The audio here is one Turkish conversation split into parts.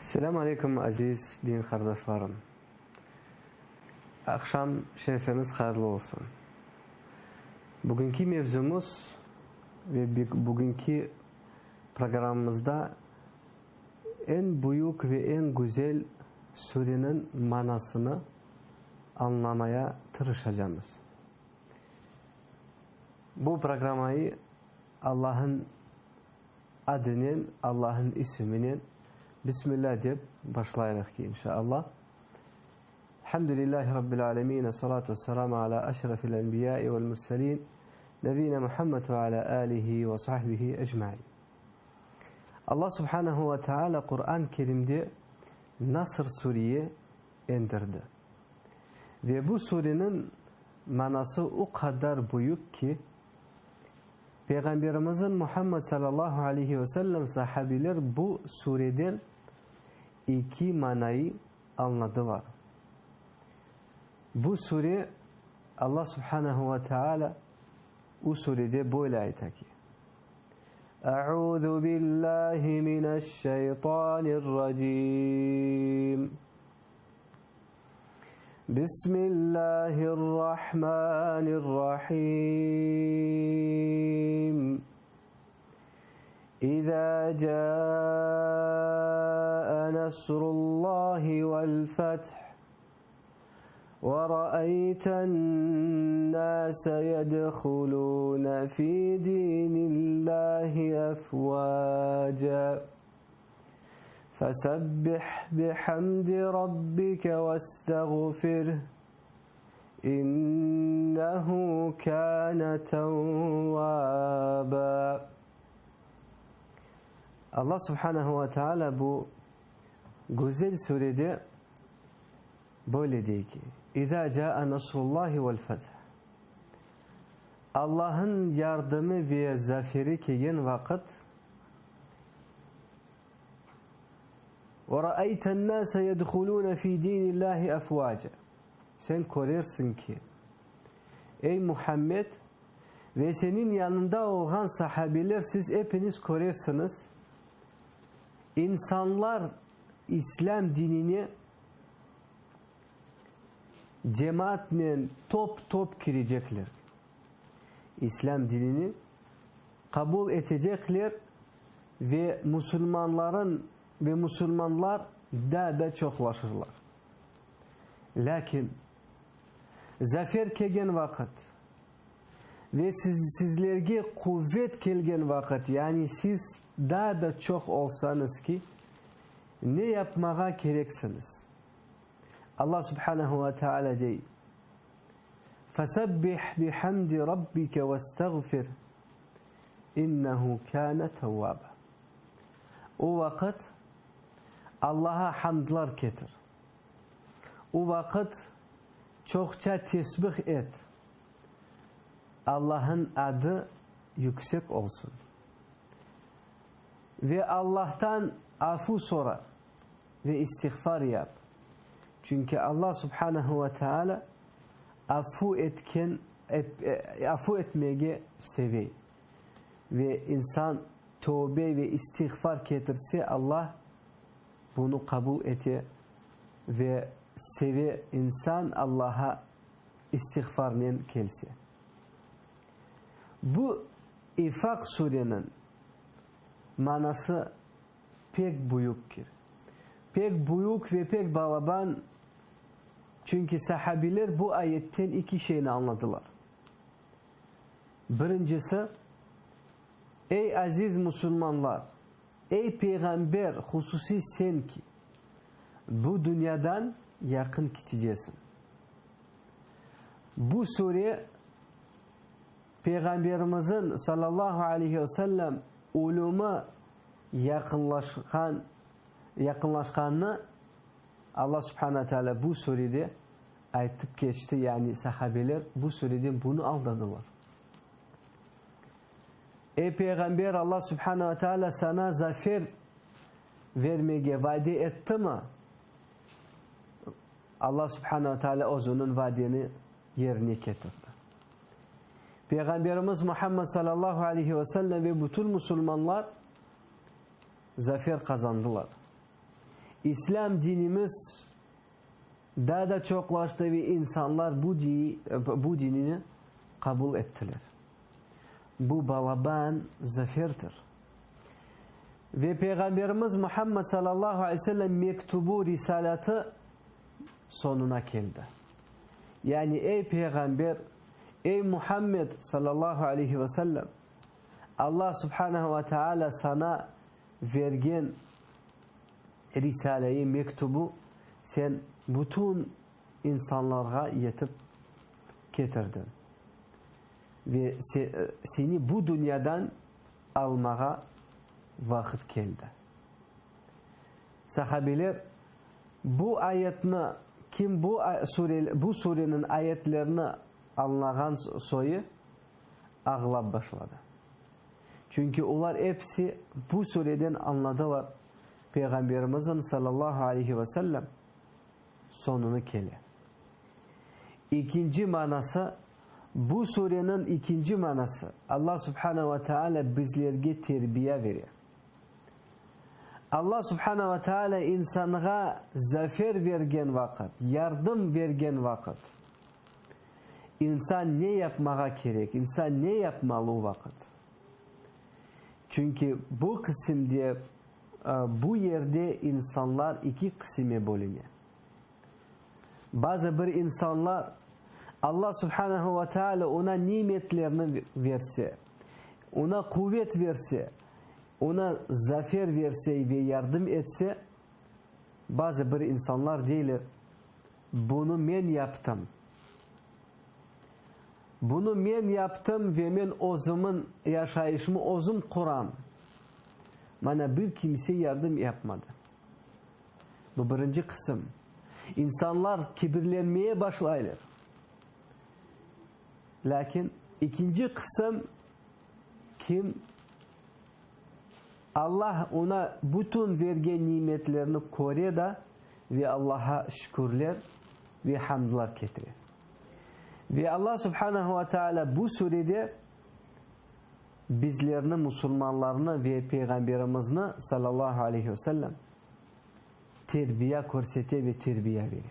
Selamun Aleyküm aziz din kardeşlerim. Akşam şerefiniz hayırlı olsun. Bugünkü mevzumuz ve bugünkü programımızda en büyük ve en güzel surenin manasını anlamaya çalışacağız. Bu programayı Allah'ın adının, Allah'ın isminin Bismillah deyip başlayarak ki inşallah. Elhamdülillahi Rabbil alemin. Salatu vesselamu ala eşrefil enbiyai vel murselin. Nebine Muhammed ve ala alihi ve sahbihi ecmaîn. Allah subhanahu ve teala Kur'an-ı Kerim'de Nasr sureyi indirdi. Ve bu surenin manası o kadar büyük ki Peygamberimizin Muhammed sallallahu aleyhi ve sellem sahabiler bu sureden iki manayı anladılar. Bu sure Allah subhanahu ve teala o surede böyle ayet ki Eûzu billahi mineşşeytanirracim Bismillahirrahmanirrahim İzâ câe nasrullâhi vel feth وَرَأَيْتَ النَّاسَ يَدْخُلُونَ فِي دِينِ اللَّهِ أَفْوَاجًا فَسَبِّحْ بِحَمْدِ رَبِّكَ وَاسْتَغْفِرْهُ إِنَّهُ كَانَ تَوَّابًا. Allah subhanahu ve teala bu güzel surede böyle diyor ki İzâ câe nasrullâhi vel feth. Allah'ın yardımı ve zaferi geldiği vakit وَرَأَيْتَ النَّاسَ يَدْخُلُونَ فِي دِينِ اللّٰهِ أَفْوَاجًا. Sen görürsün ki ey Muhammed ve senin yanında olan sahabiler siz hepiniz görürsünüz. İnsanlar İslam dinini cemaatle top top girecekler. İslam dinini kabul edecekler ve Müslümanlar daha çoklaşırlar. Lakin zafer gelgen vakit ve sizlerge kuvvet gelgen vakit, yani siz daha da çok olsanız ki ne yapmaya gereksiniz? Allah subhanahu ve teala diyor فَسَبِّحْ بِحَمْدِ رَبِّكَ وَاسْتَغْفِرْ اِنَّهُ كَانَ تَوَّابًا. O vakit Allah'a hamdlar getir. O vakit çokça tesbih et. Allah'ın adı yüksek olsun. Ve Allah'tan afu sorar ve istiğfar yap. Çünkü Allah subhanahu ve teala afu etmeyi seviyor. Ve insan tövbe ve istiğfar getirse Allah bunu kabul eder ve seviyor insan Allah'a istiğfarla gelse. Bu İnfak surenin manası pek büyüktür. Pek büyük ve pek balaban. Çünkü sahabiler bu ayetten iki şeyini anladılar. Birincisi, ey aziz Müslümanlar, ey peygamber, hususi sen ki bu dünyadan yakın gideceksin. Bu sure Peygamberimizin sallallahu aleyhi ve sellem uluma yakınlaşkanını Allah subhanahu teala bu surede aytıp geçti. Yani sahabeler bu sureden bunu aldadılar. Ey peygamber, Allah subhanahu teala sana zafer vermeye vaat etti mi? Allah subhanahu teala onun vaadini yerine getirdi. Peygamberimiz Muhammed sallallahu aleyhi ve sellem ve bütün Müslümanlar zafer kazandılar. İslam dinimiz daha da çoklaştı ve insanlar bu dinini kabul ettiler. Bu balaban zaferdir. Ve Peygamberimiz Muhammed sallallahu aleyhi ve sellem mektubu, risalatı sonuna geldi. Yani ey Peygamber, ey Muhammed sallallahu aleyhi ve sellem, Allah subhanahu ve teala sana vergen risaleyi, mektubu sen bütün insanlara yetip getirdin. Ve seni bu dünyadan almaya vakit geldi. Sahabeler bu ayetini, kim bu surenin ayetlerini anlayan soyu ağlap başladı. Çünkü onlar hepsi bu sureden anladılar Peygamberimizin sallallahu aleyhi ve sellem sonunu keli. İkinci manası, bu surenin ikinci manası, Allah subhanahu ve teala bizlerge terbiye veriyor. Allah subhanahu ve teala insana zafer vergen vakit, yardım vergen vakit, insan ne yapmaya gerek, insan ne yapmalı o vakit. Çünkü bu kısımda, bu yerde insanlar iki kısma bölünüyor. Bazı bir insanlar Allah subhanahu ve teala ona nimetlerini verse, ona kuvvet verse, ona zafer verse ve yardım etse, bazı bir insanlar değiller, bunu ben yaptım. Bunu ben yaptım ve ben özümün yaşayışımı özüm kuram. Bana bir kimse yardım yapmadı. Bu birinci kısım. İnsanlar kibirlenmeye başlayırlar. Lakin ikinci kısım, kim Allah ona bütün vergen nimetlerini koruyor da ve Allah'a şükürler ve hamdlar getiriyor. Ve Allah subhanahu ve teala bu surede bizlerini, Müslümanlarını ve Peygamberimizini sallallahu aleyhi ve sellem terbiye korsete ve terbiye veriyor.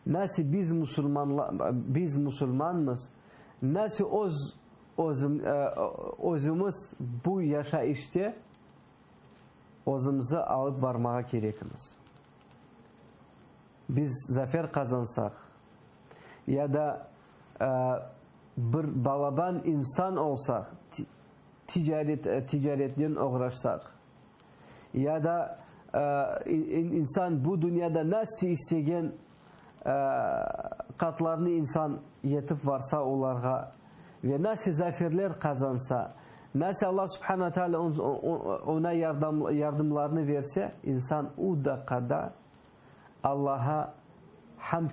Nasıl biz Müslümanız, nasıl özümüz bu yaşayışta özümüzü alıp varmaya gerekimiz. Biz zafer kazansak ya da bir balaban insan olsak, ticaretten uğraşsak ya da insan bu dünyada nasıl istegen katlarını insan yetip varsa onlara ve nasıl zaferler kazansa, nasıl Allah subhanahu teala ona yardımlarını verse, insan o dakikada Allah'a hamd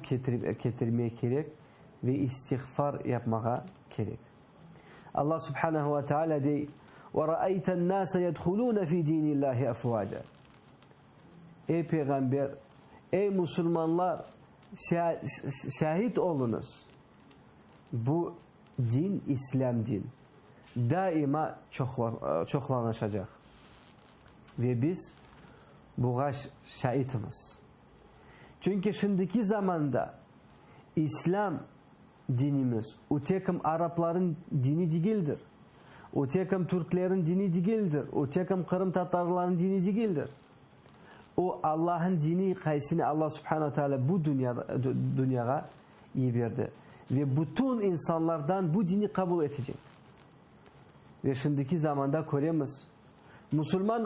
getirmeye gerek ve istiğfar yapmaya gerek. Allah subhanahu ve teala de وَرَأَيْتَ النَّاسَ يَدْخُلُونَ فِي دِينِ اللّٰهِ أَفْوَاجًا. Ey Peygamber, ey Müslümanlar, şahit olunuz. Bu din, İslam din daima çoklanacak. Ve biz buna şahitimiz. Çünkü şimdiki zamanda İslam dinimiz o takım Arapların dini değildir. O takım Türklerin dini değildir. O takım Kırım Tatarların dini değildir. O Allah'ın dini, kaysini Allah subhanahu teala bu dünyaya iyi verdi. Ve bütün insanlardan bu dini kabul edecek. Ve şimdiki zamanda görüyoruz. Müslüman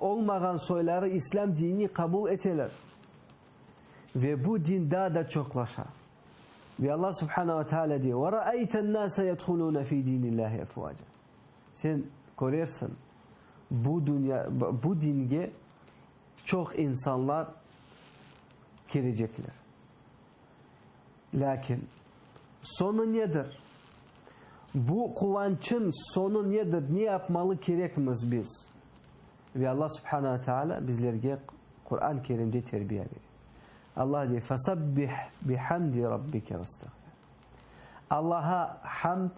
olmayan soyları İslam dinini kabul ederler. Ve bu din daha da çoklaşar. Ve Allah subhanahu ve teala diyor وَرَأَيْتَ النَّاسَ يَدْخُلُونَ فِي دِينِ اللّٰهِ اَفْوَاجًا. Sen görürsün bu dinge çok insanlar girecekler. Lakin sonu nedir? Bu kıvancın sonu nedir? Ne yapmalı gerekimiz biz? Ve Allah subhanahu teala bizlerge Kur'an-ı Kerim'de terbiye veriyor. Allah diyor فَسَبِّحْ بِحَمْدِ رَبِّكَ وَاسْتَغْفِرْ. Allah'a hamd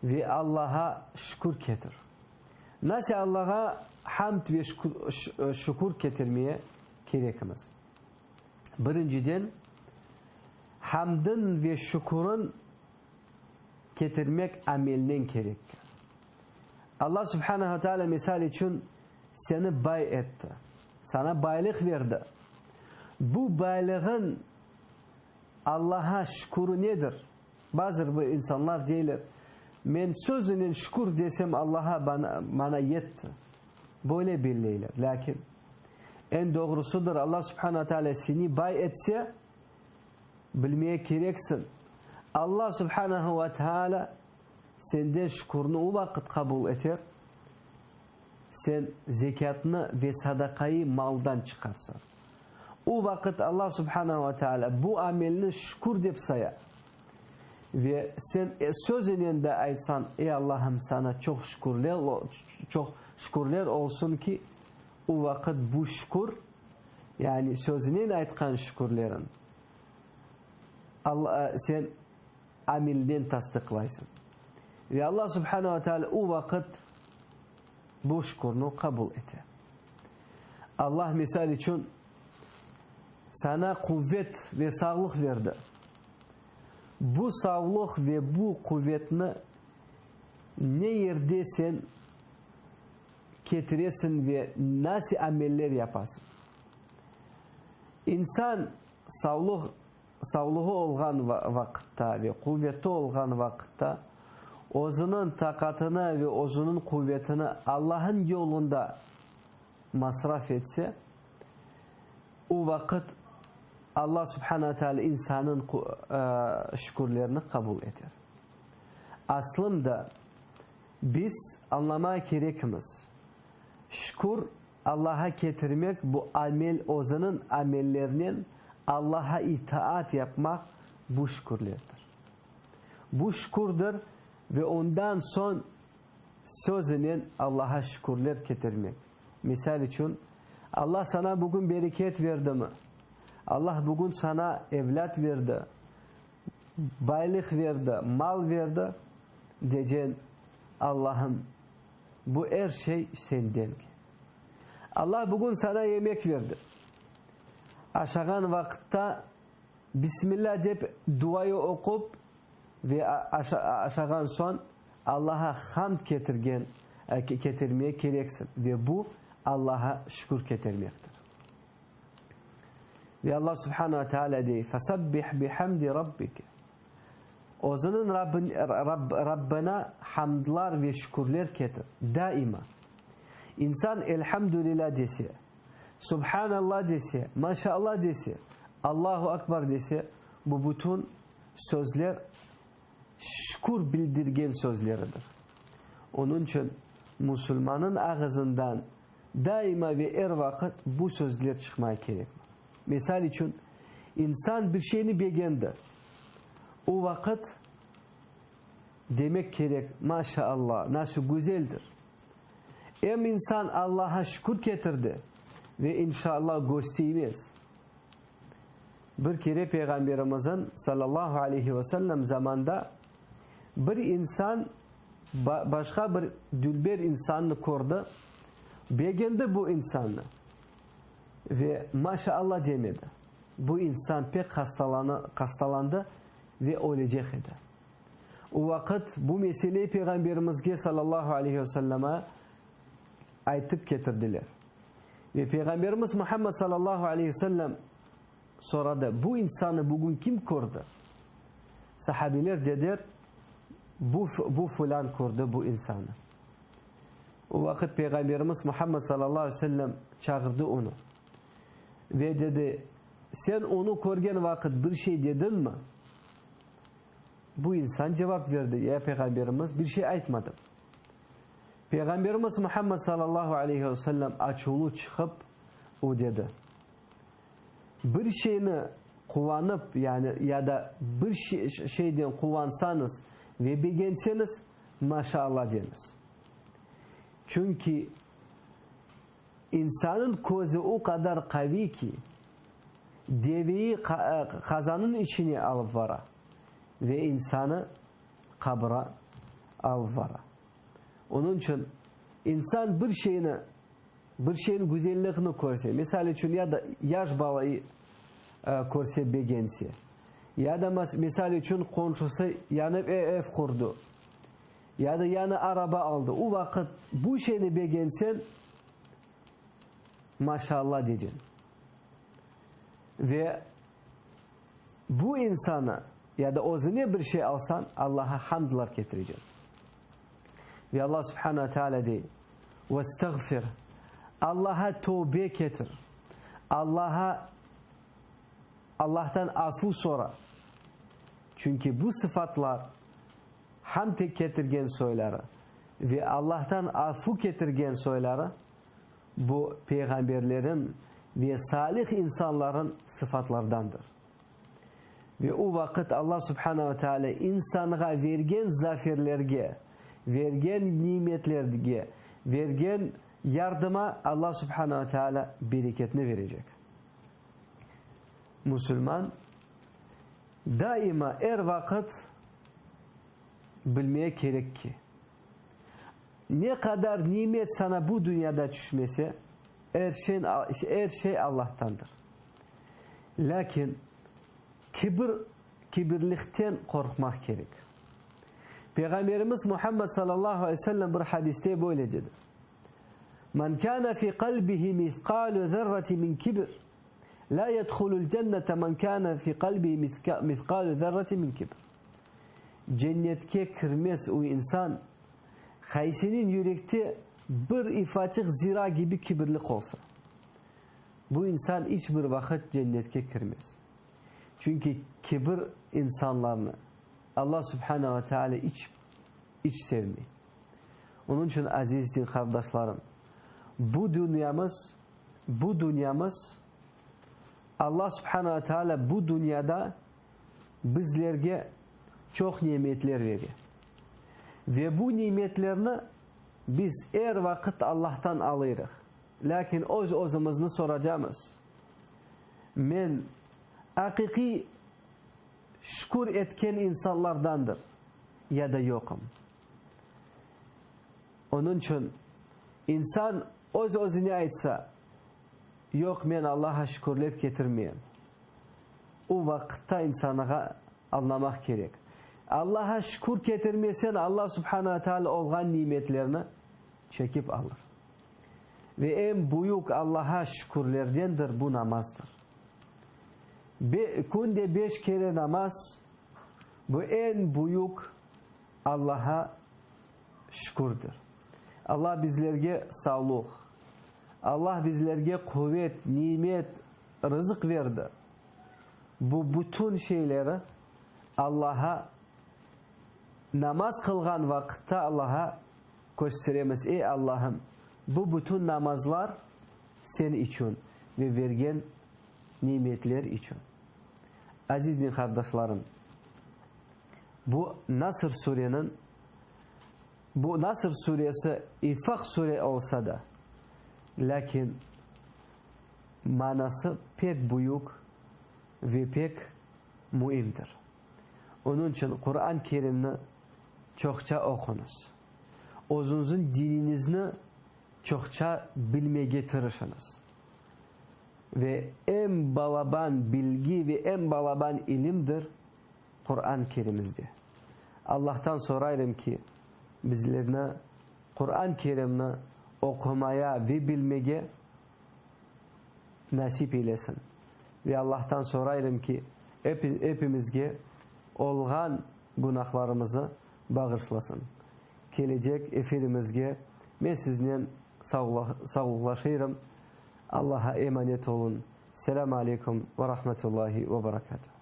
ve Allah'a şükür getir. Nasıl Allah'a hamd ve şükür getirmeye kerekimiz. Birinciden hamdın ve şükürün getirmek amelden gerek. Allah subhanahu wa ta'ala misal için seni bay etti. Sana baylık verdi. Bu baylığın Allah'a şükürü nedir? Bazı bu insanlar diyorlar, men sözünün şükür desem Allah'a bana yetti. Böyle bilirler. Lakin en doğrusudur, Allah subhanahu wa ta'ala seni bay etse bilmeye gereksin. Allah subhanahu wa ta'ala senden şükürünü o vakit kabul eder. Sen zekatını ve sadakayı maldan çıkarsan. O vakit Allah subhanahu wa ta'ala bu amelini şükür deyip sayar. Ve sen sözünün de aytsan, ey Allah'ım sana çok şükürler olsun ki o vakit bu şükür, yani sözünün aytkan şükürlerin Allah sen amelden tasdiklaysın. Ve Allah subhanahu wa ta'ala o vakit bu şükürünü kabul eder. Allah misal için sana kuvvet ve sağlık verdi. Bu sağlık ve bu kuvvetini ne yerde sen getiresin ve nasıl ameller yapasın. İnsan sağlığı olan vakitte ve kuvveti olan vakitte özünün takatını ve özünün kuvvetini Allah'ın yolunda masraf etse, o vakit Allah subhanahu teala insanın şükürlerini kabul eder. Aslında biz anlamaya gerekimiz. Şükür Allah'a getirmek, bu amel, özünün amellerinin Allah'a itaat yapmak bu şükürlerdir. Bu şükürdür ve ondan son sözünün Allah'a şükürler getirmek. Misal için Allah sana bugün bereket verdi mi? Allah bugün sana evlat verdi, baylık verdi, mal verdi. Diyeceksin, Allah'ım bu her şey senden. Allah bugün sana yemek verdi. Aşağın vakitte Bismillah deyip duayı okup ve aşağın son Allah'a hamd getirmeye gereksin. Ve bu Allah'a şükür getirmektir. Ve Allah subhanahu wa ta'ala diyor, فَسَبِّحْ بِحَمْدِ رَبِّكَ. O'zinin Rabbına hamdlar ve şükürler getir. Daima. İnsan elhamdülillah dese, Subhanallah dese, Maşallah dese, Allahu Akbar dese, bu bütün sözler şükür bildirgen sözleridir. Onun için Müslümanın ağzından daima ve her vakit bu sözler çıkmaya gerek. Misal için insan bir şeyini beğendi. O vakit demek gerek, maşallah nasıl güzeldir. Hem insan Allah'a şükür getirdi ve inşallah göstermez. Bir kere Peygamberimizin sallallahu aleyhi ve sellem zamanda bir insan başka bir dülber insanını gördü. Beğendi bu insanı. Ve maşallah demedi. Bu insan pek hastalandı ve ölecek idi. O vakit bu meseleyi Peygamberimizge sallallahu aleyhi ve selleme aytıp getirdiler. Ve Peygamberimiz Muhammed sallallahu aleyhi ve sellem soradı. Bu insanı bugün kim gördü? Sahabiler dediler, bu filan gördü bu insanı. O vakit Peygamberimiz Muhammed sallallahu aleyhi ve sellem çağırdı onu. Ve dedi, sen onu görgen vakit bir şey dedin mi? Bu insan cevap verdi. Ya Peygamberimiz bir şey aytmadım. Peygamberimiz Muhammed sallallahu aleyhi ve sellem açılı çıkıp o dedi. Bir şeyini kullanıp yani ya da bir şeyden kullansanız ve beğenseniz maşallah deniz. Çünkü insanın gözü o kadar kavi ki deveyi kazanın içine alıp vara ve insanı kabra alıp vara. Onun için insan bir şeyini bir şeyin güzelliğini görse, misal için ya da yaş balayı görse beğense, ya da misal için komşusu yanıp ev kurdu, ya da yanı araba aldı. O vakit bu şeyini beğensen maşallah diyeceksin. Ve bu insana ya da özüne bir şey alsan Allah'a hamdlar getireceksin. Ve Allah subhanahu wa ta'ala diyor وَاسْتَغْفِرْ Allah'a tövbe getir. Allah'tan afu sonra. Çünkü bu sıfatlar hamd getirgen söyleri ve Allah'tan afu getirgen söyleri bu peygamberlerin ve salih insanların sıfatlardandır. Ve o vakit Allah subhanahu wa ta'ala insana vergen zaferlerge, vergen nimetlerge, vergen yardıma Allah subhanahu wa ta'ala bereketini verecek. Müslüman daima her vakit bilmeye gerek ki ne kadar nimet sana bu dünyada düşmese her şey Allah'tandır. Lakin kibirlikten korkmak gerek. Peygamberimiz Muhammed sallallahu aleyhi ve sellem bir hadiste böyle dedi. Men kana fi kalbihi mithqalu zerreti min kibir la yedhulul cennete men kana fi kalbihi mithqalu zerreti min kibir. Cennetke girmez o insan kaysinin yürekte bir ifacık zira gibi kibirlik olsa. Bu insan hiçbir vakit cennetke girmez. Çünkü kibir insanlarını Allah subhanahu wa ta'ala hiç sevmiyor. Onun için aziz din kardeşlerim, bu dünyamız Allah subhanahu wa ta'ala bu dünyada bizlerge çok nimetler veriyor. Ve bu nimetlerini biz her vakit Allah'tan alırız. Lakin özümüzü soracağımız. Men hakiki şükür etken insanlardandır ya da yokum. Onun için insan özüne aitse yok men Allah'a şükürler getirmeyeyim. O vakitte insana anlamak gerek. Allah'a şükür getirmesen Allah subhanahu wa ta'ala olgan nimetlerini çekip alır. Ve en büyük Allah'a şükürlerdendir bu namazdır. Günde 5 kere namaz bu en büyük Allah'a şükürdür. Allah bizlerge sağlık, Allah bizlerge kuvvet, nimet, rızık verdi. Bu bütün şeyleri Allah'a namaz kılgan vakitte Allah'a gösteremez. Ey Allah'ım bu bütün namazlar sen için ve vergen nimetler için. Aziz din kardeşlerim, bu Nasr suresi İfak sure olsa da lakin manası pek büyük ve pek mühimdir. Onun için Kur'an-ı Kerim'ni çokça okunuz. Özünüzün dininizni çokça bilmeye tırışınız. Ve en balaban bilgi ve en balaban ilimdir Kur'an-ı Kerim'izde. Allah'tan sorayım ki bizlerine Kur'an-ı Kerim'ni okumaya ve bilmeye nasip eylesin. Ve Allah'tan sorayım ki hepimizge olgan günahlarımızı bağışlasın. Gelecek efirimizge ben sizinle sağlıklaşırım. Allah'a emanet olun. Selamun Aleyküm ve Rahmetullahi ve Berekatuhu.